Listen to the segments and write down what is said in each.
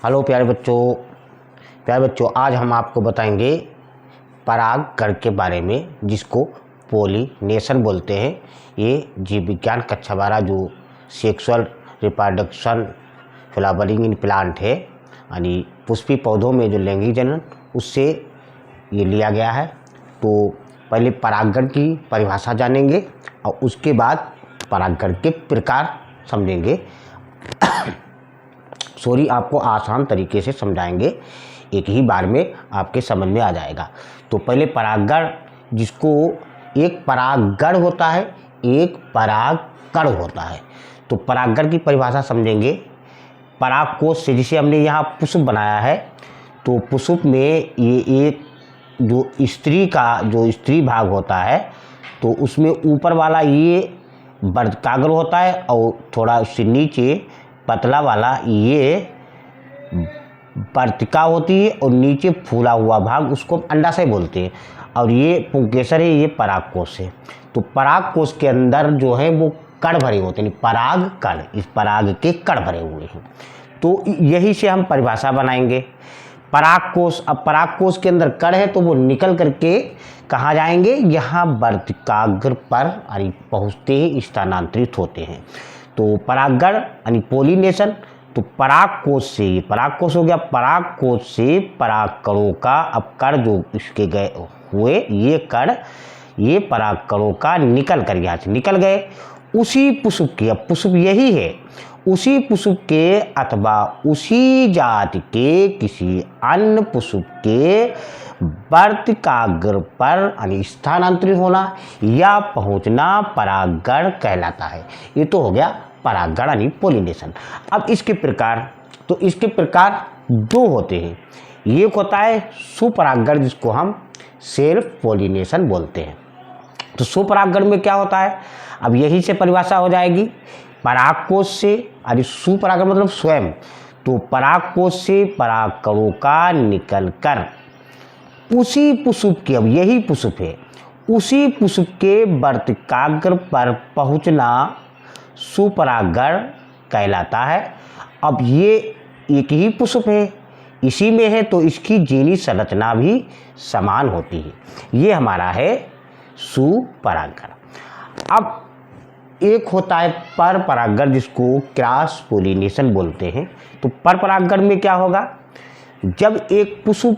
Hello प्यारे बच्चों आज हम आपको बताएंगे परागकण के बारे में, जिसको पोलिनेशन बोलते हैं। ये जीव विज्ञान कक्षा 12 जो sexual reproduction flowering in plant है, यानी पुष्पी पौधों में जो लैंगिक जनन, उससे ये लिया गया है। तो पहले परागकण की परिभाषा जानेंगे और उसके बाद परागकण के प्रकार समझेंगे। आपको आसान तरीके से समझाएंगे, एक ही बार में आपके समझ में आ जाएगा। तो पहले परागकण, जिसको एक परागकण होता है, एक परागकण होता है। तो परागकण की परिभाषा समझेंगे। परागकोश से, जिसे हमने यहाँ पुष्प बनाया है, तो पुष्प में ये एक जो स्त्री भाग होता है, तो उसमें ऊपर वाला ये वर्गाकार होता है और थोड़ा उससे नीचे पतला वाला ये वर्तिका होती है और नीचे फूला हुआ भाग उसको अंडाशय बोलते हैं। और ये पुंकेसर है, ये परागकोश है। तो परागकोश के अंदर जो है वो कण भरे होते हैं, पराग कण, इस पराग के कण भरे हुए हैं। तो यही से हम परिभाषा बनाएंगे परागकोश। अब परागकोश के अंदर कण है तो वो निकल करके कहाँ जाएंगे, यहाँ वर्तिकाग्र पर पहुँचते ही स्थानांतरित होते हैं। तो परागकण यानी पोलिनेशन। तो परागकोश से, परागकोश हो गया, परागकोश से परागकणों का, अब कण जो इसके गए हुए ये कण, ये परागकणों का निकल कर यहाँ से निकल गए उसी पुष्प के, अब पुष्प यही है, उसी पुष्प के अथवा उसी जाति के किसी अन्य पुष्प के वर्तिकाग्र पर यानी स्थानांतरित होना या पहुंचना परागकण कहलाता है। ये तो हो गया परागकण यानी पोलिनेशन। अब इसके प्रकार, तो इसके प्रकार दो होते हैं। एक होता है सुपरागकण, जिसको हम सेल्फ पोलिनेशन बोलते हैं। तो सुपरागकण में क्या होता है, अब यही से परिभाषा हो जाएगी। परागकोश से, यानी सुपरागकण मतलब स्वयं, तो परागकोश से परागकणों का निकलकर उसी पुष्प के, अब यही पुष्प है, उसी पुष्प के वर्तिकाग्र पर पहुंचना सुपरागकण कहलाता है। अब ये एक ही पुष्प है, इसी में है, तो इसकी जीनी संरचना भी समान होती है। ये हमारा है सुपरागकण। अब एक होता है पर परागकण, जिसको क्रॉस पोलिनेशन बोलते हैं। तो पर परागकण में क्या होगा, जब एक पुष्प,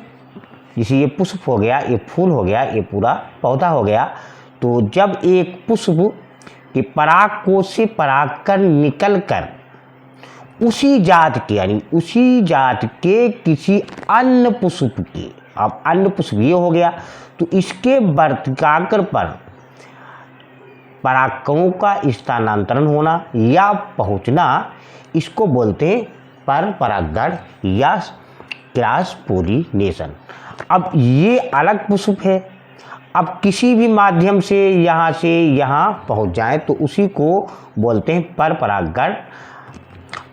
जैसे ये पुष्प हो गया, ये फूल हो गया, ये पूरा पौधा हो गया, तो जब एक पुष्प के परागकोश से परागकण निकलकर उसी जात के, यानी उसी जात के किसी अन्य पुष्प के, अब अन्य पुष्प ये हो गया, तो इसके वर्तिकाग्र पर परागकणों का स्थानांतरण होना या पहुंचना, इसको बोलते हैं पर परागकण या क्रॉस पोलिनेशन। अब ये अलग पुष्प है, अब किसी भी माध्यम से यहाँ पहुँच जाए तो उसी को बोलते हैं पर परागकण।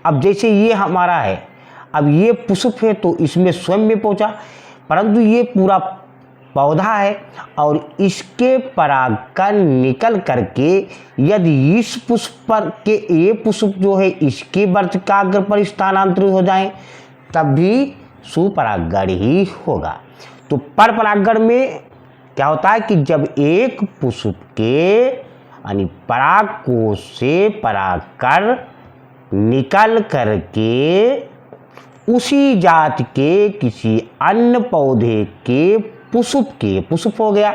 अब जैसे ये हमारा है, अब ये पुष्प है तो इसमें स्वयं में पहुँचा, परंतु ये पूरा पौधा है और इसके परागकण निकल करके यदि इस पुष्प पर के, ये पुष्प जो है इसके वर्तिकाग्र पर स्थानांतरित हो जाए, तब भी सुपरागकण ही होगा। तो पर परागकण में क्या होता है कि जब एक पुष्प के यानी परागकोश से परागकण निकल करके उसी जात के किसी अन्य पौधे के पुष्प हो गया,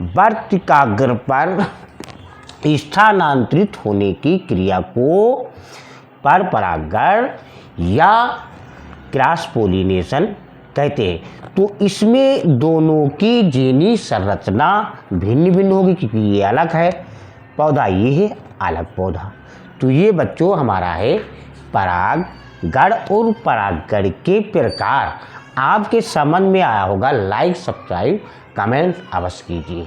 वर्तिकाग्र पर स्थानांतरित होने की क्रिया को पर परागकण या क्रॉस पोलिनेशन कहते हैं। तो इसमें दोनों की जीनी संरचना भिन्न भिन्न होगी, क्योंकि ये अलग है पौधा, ये है अलग पौधा। तो ये बच्चों हमारा है परागकण और परागकण के प्रकार। आपके समझ में आया होगा, लाइक सब्सक्राइब कमेंट अवश्य कीजिए।